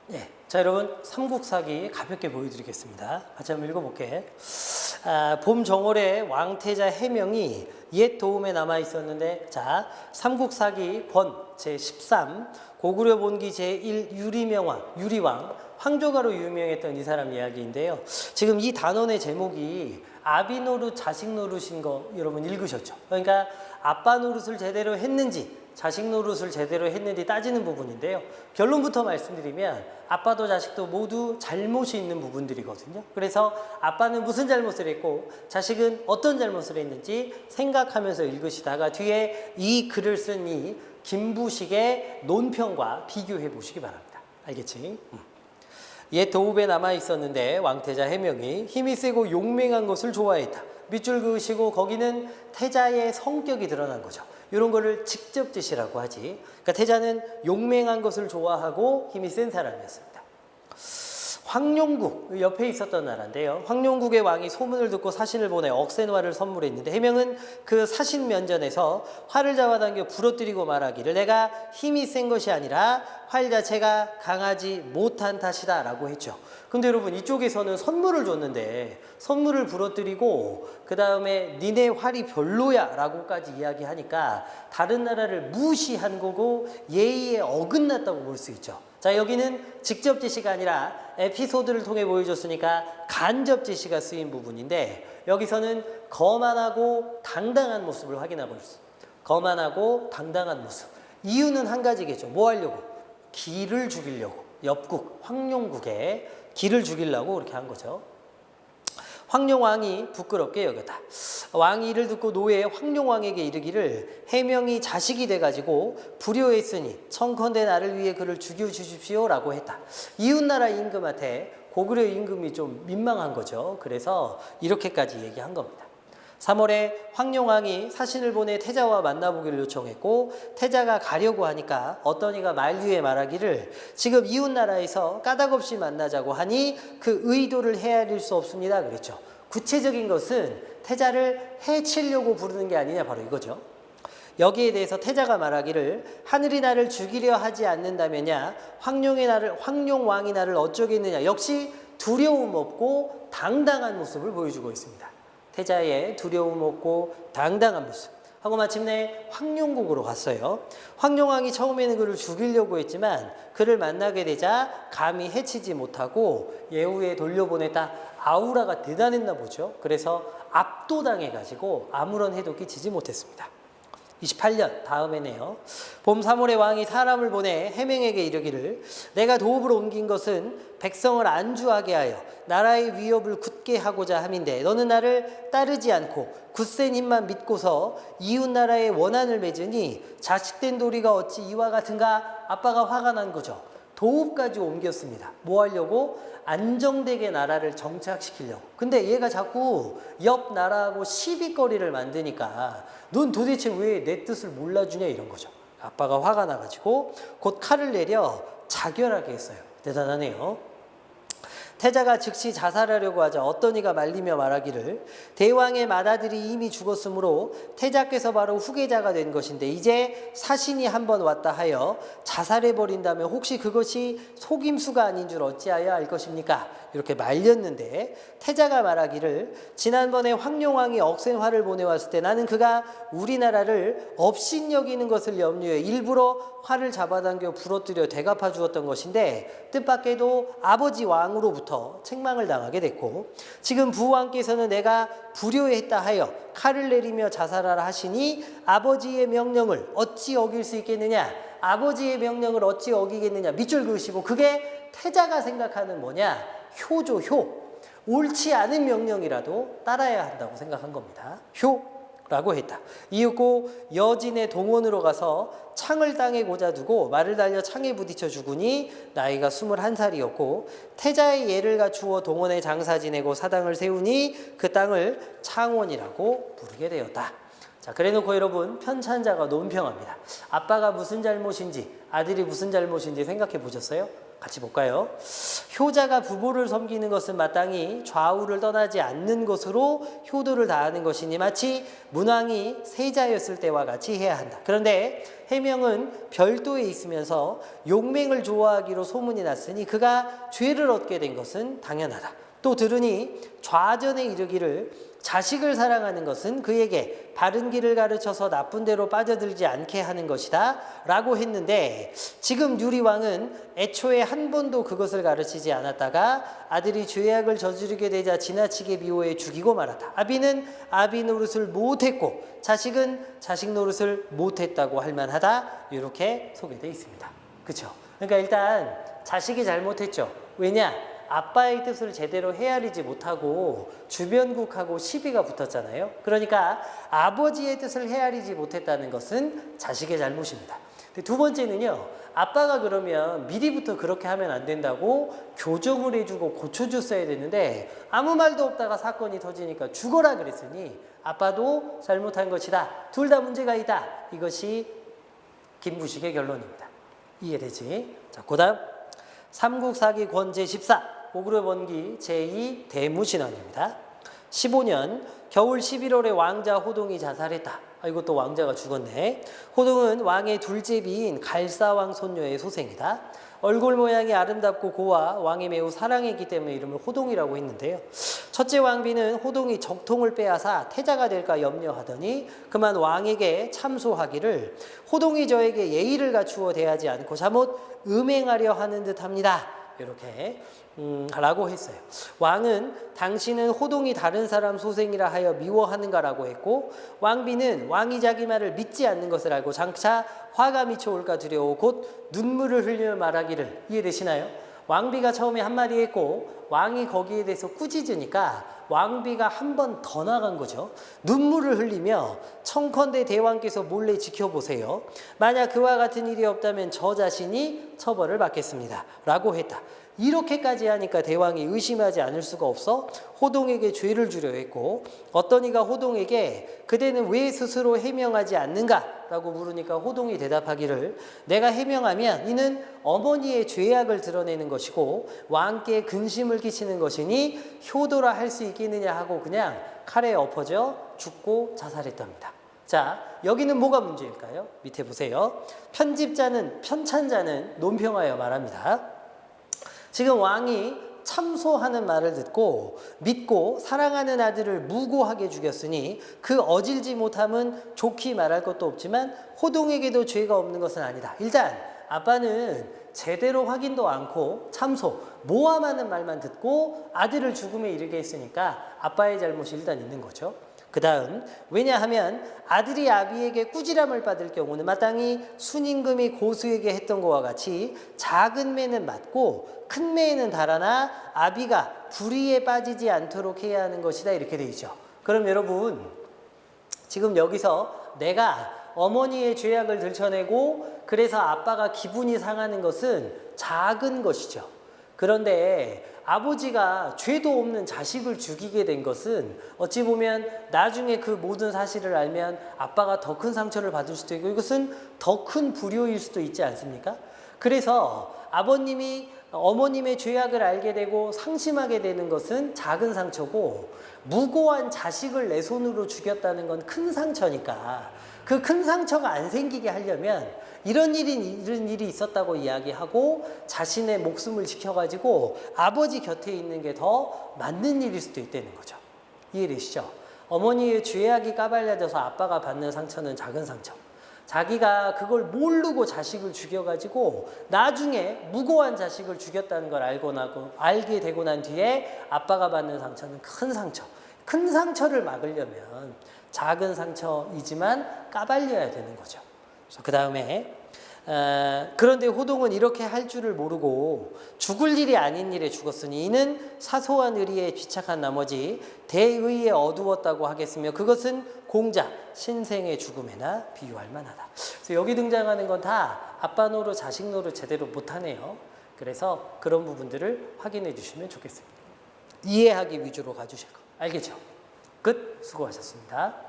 네. 자, 여러분, 삼국사기 가볍게 보여드리겠습니다. 같이 한번 읽어볼게. 봄 정월에 왕태자 해명이 옛 도움에 남아 있었는데, 자, 삼국사기 권 제13 고구려 본기 제1 유리왕 황조가로 유명했던 이 사람 이야기인데요. 지금 이 단원의 제목이 아비 노릇 자식 노릇인 거 여러분 읽으셨죠? 그러니까 아빠 노릇을 제대로 했는지 자식 노릇을 제대로 했는지 따지는 부분인데요. 결론부터 말씀드리면 아빠도 자식도 모두 잘못이 있는 부분들이거든요. 그래서 아빠는 무슨 잘못을 했고 자식은 어떤 잘못을 했는지 생각하면서 읽으시다가 뒤에 이 글을 쓴 이 김부식의 논평과 비교해 보시기 바랍니다. 알겠지? 옛 도읍에 남아 있었는데 왕태자 해명이 힘이 세고 용맹한 것을 좋아했다. 밑줄 그으시고 거기는 태자의 성격이 드러난 거죠. 이런 거를 직접짓이라고 하지. 그러니까 태자는 용맹한 것을 좋아하고 힘이 센 사람이었습니다. 황룡국 옆에 있었던 나라인데요. 황룡국의 왕이 소문을 듣고 사신을 보내 억센화를 선물했는데 해명은 그 사신 면전에서 활을 잡아당겨 부러뜨리고 말하기를 내가 힘이 센 것이 아니라 활 자체가 강하지 못한 탓이다 라고 했죠. 근데 여러분 이쪽에서는 선물을 줬는데 선물을 부러뜨리고 그 다음에 니네 활이 별로야 라고까지 이야기하니까 다른 나라를 무시한 거고 예의에 어긋났다고 볼 수 있죠. 자, 여기는 직접 제시가 아니라 에피소드를 통해 보여줬으니까 간접 제시가 쓰인 부분인데 여기서는 거만하고 당당한 모습을 확인하고 있습니다. 거만하고 당당한 모습. 이유는 한 가지겠죠. 뭐 하려고? 기를 죽이려고. 옆국 황룡국에 기를 죽이려고 그렇게 한 거죠. 황룡왕이 부끄럽게 여겼다. 왕이 이를 듣고 노예 황룡왕에게 이르기를 해명이 자식이 돼가지고 불효했으니 청컨대 나를 위해 그를 죽여주십시오 라고 했다. 이웃나라 임금한테 고구려 임금이 좀 민망한 거죠. 그래서 이렇게까지 얘기한 겁니다. 3월에 황룡왕이 사신을 보내 태자와 만나보기를 요청했고 태자가 가려고 하니까 어떤 이가 만류에 말하기를 지금 이웃나라에서 까닭없이 만나자고 하니 그 의도를 헤아릴 수 없습니다 그랬죠. 구체적인 것은 태자를 해치려고 부르는 게 아니냐 바로 이거죠. 여기에 대해서 태자가 말하기를 하늘이 나를 죽이려 하지 않는다면야 황룡왕이 나를 어쩌겠느냐. 역시 두려움 없고 당당한 모습을 보여주고 있습니다. 태자의 두려움 없고 당당한 모습 하고 마침내 황룡국으로 갔어요. 황룡왕이 처음에는 그를 죽이려고 했지만 그를 만나게 되자 감히 해치지 못하고 예후에 돌려보냈다. 아우라가 대단했나 보죠. 그래서 압도당해가지고 아무런 해도 끼치지 못했습니다. 28년 다음에네요. 봄 3월에 왕이 사람을 보내 해명에게 이르기를 내가 도읍으로 옮긴 것은 백성을 안주하게 하여 나라의 위협을 굳게 하고자 함인데 너는 나를 따르지 않고 굳센 힘만 믿고서 이웃 나라의 원한을 맺으니 자식된 도리가 어찌 이와 같은가. 아빠가 화가 난 거죠. 도읍까지 옮겼습니다. 뭐 하려고? 안정되게 나라를 정착시키려고. 근데 얘가 자꾸 옆 나라하고 시비거리를 만드니까 넌 도대체 왜 내 뜻을 몰라주냐 이런 거죠. 아빠가 화가 나가지고 곧 칼을 내려 자결하게 했어요. 대단하네요. 태자가 즉시 자살하려고 하자 어떤 이가 말리며 말하기를 대왕의 맏아들이 이미 죽었으므로 태자께서 바로 후계자가 된 것인데 이제 사신이 한번 왔다 하여 자살해버린다면 혹시 그것이 속임수가 아닌 줄 어찌하여 알 것입니까? 이렇게 말렸는데 태자가 말하기를 지난번에 황룡왕이 억센화를 보내왔을 때 나는 그가 우리나라를 업신여기는 것을 염려해 일부러 활을 잡아당겨 부러뜨려 대갚아 주었던 것인데 뜻밖에도 아버지 왕으로부터 책망을 당하게 됐고 지금 부왕께서는 내가 불효했다 하여 칼을 내리며 자살하라 하시니 아버지의 명령을 어찌 어길 수 있겠느냐. 아버지의 명령을 어찌 어기겠느냐. 밑줄 그으시고 그게 태자가 생각하는 뭐냐. 효죠. 효. 옳지 않은 명령이라도 따라야 한다고 생각한 겁니다. 효라고 했다. 이윽고 여진의 동원으로 가서 창을 땅에 고자 두고 말을 달려 창에 부딪혀 죽으니 나이가 21살이었고 태자의 예를 갖추어 동원에 장사 지내고 사당을 세우니 그 땅을 창원이라고 부르게 되었다. 자, 그래놓고 여러분 편찬자가 논평합니다. 아빠가 무슨 잘못인지 아들이 무슨 잘못인지 생각해 보셨어요? 같이 볼까요? 효자가 부모를 섬기는 것은 마땅히 좌우를 떠나지 않는 것으로 효도를 다하는 것이니 마치 문왕이 세자였을 때와 같이 해야 한다. 그런데 해명은 별도에 있으면서 용맹을 좋아하기로 소문이 났으니 그가 죄를 얻게 된 것은 당연하다. 또 들으니 좌전에 이르기를 자식을 사랑하는 것은 그에게 바른 길을 가르쳐서 나쁜 데로 빠져들지 않게 하는 것이다 라고 했는데, 지금 유리왕은 애초에 한 번도 그것을 가르치지 않았다가 아들이 죄악을 저지르게 되자 지나치게 미워해 죽이고 말았다. 아비는 아비 노릇을 못했고 자식은 자식 노릇을 못했다고 할 만하다. 이렇게 소개되어 있습니다. 그렇죠? 그러니까 일단 자식이 잘못했죠. 왜냐? 아빠의 뜻을 제대로 헤아리지 못하고 주변국하고 시비가 붙었잖아요. 그러니까 아버지의 뜻을 헤아리지 못했다는 것은 자식의 잘못입니다. 두 번째는요, 아빠가 그러면 미리부터 그렇게 하면 안 된다고 교정을 해주고 고쳐줬어야 되는데 아무 말도 없다가 사건이 터지니까 죽어라 그랬으니 아빠도 잘못한 것이다. 둘 다 문제가 있다. 이것이 김부식의 결론입니다. 이해되지? 자, 그 다음 삼국사기 권제 14 오그려번기 제2 대무신앙입니다. 15년 겨울 11월에 왕자 호동이 자살했다. 이것도 왕자가 죽었네. 호동은 왕의 둘째 비인 갈사왕 손녀의 소생이다. 얼굴 모양이 아름답고 고와 왕이 매우 사랑했기 때문에 이름을 호동이라고 했는데요. 첫째 왕비는 호동이 적통을 빼앗아 태자가 될까 염려하더니 그만 왕에게 참소하기를 호동이 저에게 예의를 갖추어 대하지 않고 잘못 음행하려 하는 듯합니다. 이렇게 라고 했어요. 왕은 당신은 호동이 다른 사람 소생이라 하여 미워하는가라고 했고, 왕비는 왕이 자기 말을 믿지 않는 것을 알고 장차 화가 미쳐올까 두려워 곧 눈물을 흘리며 말하기를. 이해되시나요? 왕비가 처음에 한마디 했고 왕이 거기에 대해서 꾸짖으니까 왕비가 한 번 더 나간 거죠. 눈물을 흘리며 청컨대 대왕께서 몰래 지켜보세요. 만약 그와 같은 일이 없다면 저 자신이 처벌을 받겠습니다 라고 했다. 이렇게까지 하니까 대왕이 의심하지 않을 수가 없어 호동에게 죄를 주려 했고, 어떤 이가 호동에게 그대는 왜 스스로 해명하지 않는가? 라고 물으니까 호동이 대답하기를 내가 해명하면 이는 어머니의 죄악을 드러내는 것이고 왕께 근심을 끼치는 것이니 효도라 할 수 있겠느냐 하고 그냥 칼에 엎어져 죽고 자살했답니다. 자, 여기는 뭐가 문제일까요? 밑에 보세요. 편찬자는 논평하여 말합니다. 지금 왕이 참소하는 말을 듣고 믿고 사랑하는 아들을 무고하게 죽였으니 그 어질지 못함은 좋게 말할 것도 없지만 호동에게도 죄가 없는 것은 아니다. 일단 아빠는 제대로 확인도 않고 참소, 모함하는 말만 듣고 아들을 죽음에 이르게 했으니까 아빠의 잘못이 일단 있는 거죠. 그 다음, 왜냐하면 아들이 아비에게 꾸지람을 받을 경우는 마땅히 순임금이 고수에게 했던 것과 같이 작은 매는 맞고 큰 매에는 달아나 아비가 불의에 빠지지 않도록 해야 하는 것이다. 이렇게 되어 있죠. 그럼 여러분, 지금 여기서 내가 어머니의 죄악을 들춰내고 그래서 아빠가 기분이 상하는 것은 작은 것이죠. 그런데 아버지가 죄도 없는 자식을 죽이게 된 것은 어찌 보면 나중에 그 모든 사실을 알면 아빠가 더 큰 상처를 받을 수도 있고 이것은 더 큰 불효일 수도 있지 않습니까? 그래서 아버님이 어머님의 죄악을 알게 되고 상심하게 되는 것은 작은 상처고, 무고한 자식을 내 손으로 죽였다는 건 큰 상처니까 그 큰 상처가 안 생기게 하려면 이런 일이 있었다고 이야기하고 자신의 목숨을 지켜가지고 아버지 곁에 있는 게 더 맞는 일일 수도 있다는 거죠. 이해되시죠? 어머니의 죄악이 까발려져서 아빠가 받는 상처는 작은 상처. 자기가 그걸 모르고 자식을 죽여가지고 나중에 무고한 자식을 죽였다는 걸 알게 되고 난 뒤에 아빠가 받는 상처는 큰 상처. 큰 상처를 막으려면 작은 상처이지만 까발려야 되는 거죠. 그 다음에 그런데 호동은 이렇게 할 줄을 모르고 죽을 일이 아닌 일에 죽었으니 이는 사소한 의리에 집착한 나머지 대의에 어두웠다고 하겠으며 그것은 공자 신생의 죽음에나 비유할 만하다. 그래서 여기 등장하는 건 다 아빠 노릇 자식 노릇 제대로 못하네요. 그래서 그런 부분들을 확인해 주시면 좋겠습니다. 이해하기 위주로 가주실 거 알겠죠? 끝. 수고하셨습니다.